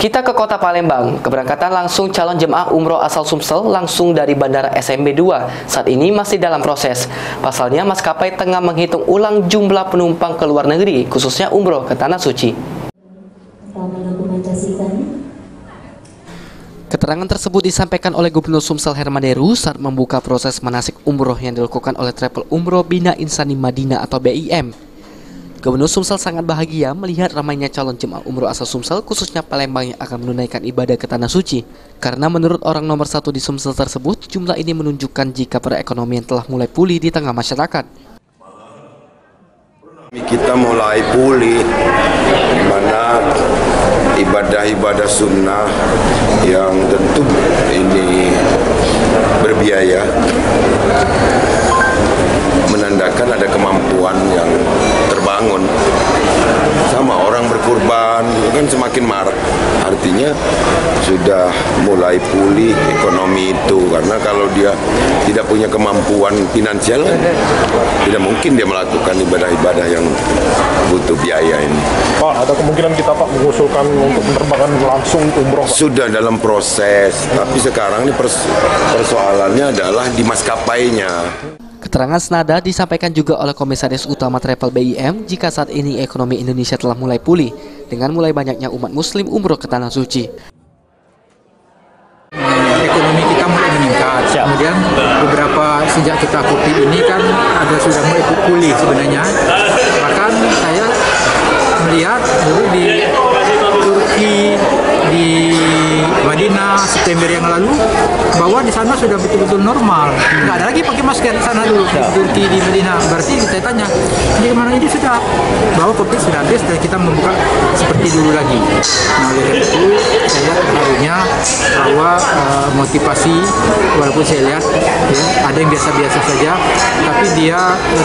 Kita ke kota Palembang. Keberangkatan langsung calon jemaah umroh asal Sumsel langsung dari Bandara SMB 2 saat ini masih dalam proses. Pasalnya maskapai tengah menghitung ulang jumlah penumpang ke luar negeri, khususnya umroh ke Tanah Suci. Keterangan tersebut disampaikan oleh Gubernur Sumsel Herman Deru saat membuka proses manasik umroh yang dilakukan oleh Travel Umroh Bina Insani Madinah atau BIM. Gubernur Sumsel sangat bahagia melihat ramainya calon jemaah umroh asal Sumsel, khususnya Palembang yang akan menunaikan ibadah ke Tanah Suci. Karena menurut orang nomor 1 di Sumsel tersebut, jumlah ini menunjukkan jika perekonomian telah mulai pulih di tengah masyarakat. Kita mulai pulih, di mana ibadah-ibadah sunnah yang tentu ini berbiaya, menandakan ada kemampuan yang terbangun. Sama orang berkurban kan semakin marak, artinya sudah mulai pulih ekonomi itu, karena kalau dia tidak punya kemampuan finansial tidak mungkin dia melakukan ibadah-ibadah yang butuh biaya ini. Pak, ada kemungkinan kita Pak mengusulkan untuk menerbangkan langsung umroh? Sudah dalam proses, tapi sekarang ini persoalannya adalah di maskapainya. Keterangan senada disampaikan juga oleh Komisaris Utama Travel BIM jika saat ini ekonomi Indonesia telah mulai pulih dengan mulai banyaknya umat muslim umroh ke Tanah Suci. Ekonomi kita mulai meningkat. Kemudian beberapa sejak kita COVID ini kan ada sudah mulai pulih sebenarnya. Bahkan saya melihat dulu di Turki, di Madinah September yang lalu, bahwa di sana sudah betul-betul normal. Nggak ada lagi pakai masker di sana dulu, di Turki, di Madinah. Berarti saya tanya, ini kemana ini sudah? Bahwa COVID sudah habis dan kita membuka seperti dulu lagi. Nah, oleh karena itu, saya lihat pengaruhnya bahwa motivasi, walaupun saya lihat ya, ada yang biasa-biasa saja, tapi dia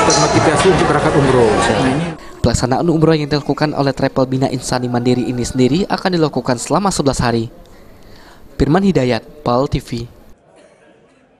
termotivasi untuk berangkat umroh. Nah, ini Pelaksanaan umroh yang dilakukan oleh Travel Bina Insani Mandiri ini sendiri akan dilakukan selama 11 hari. Firman Hidayat, PAL TV.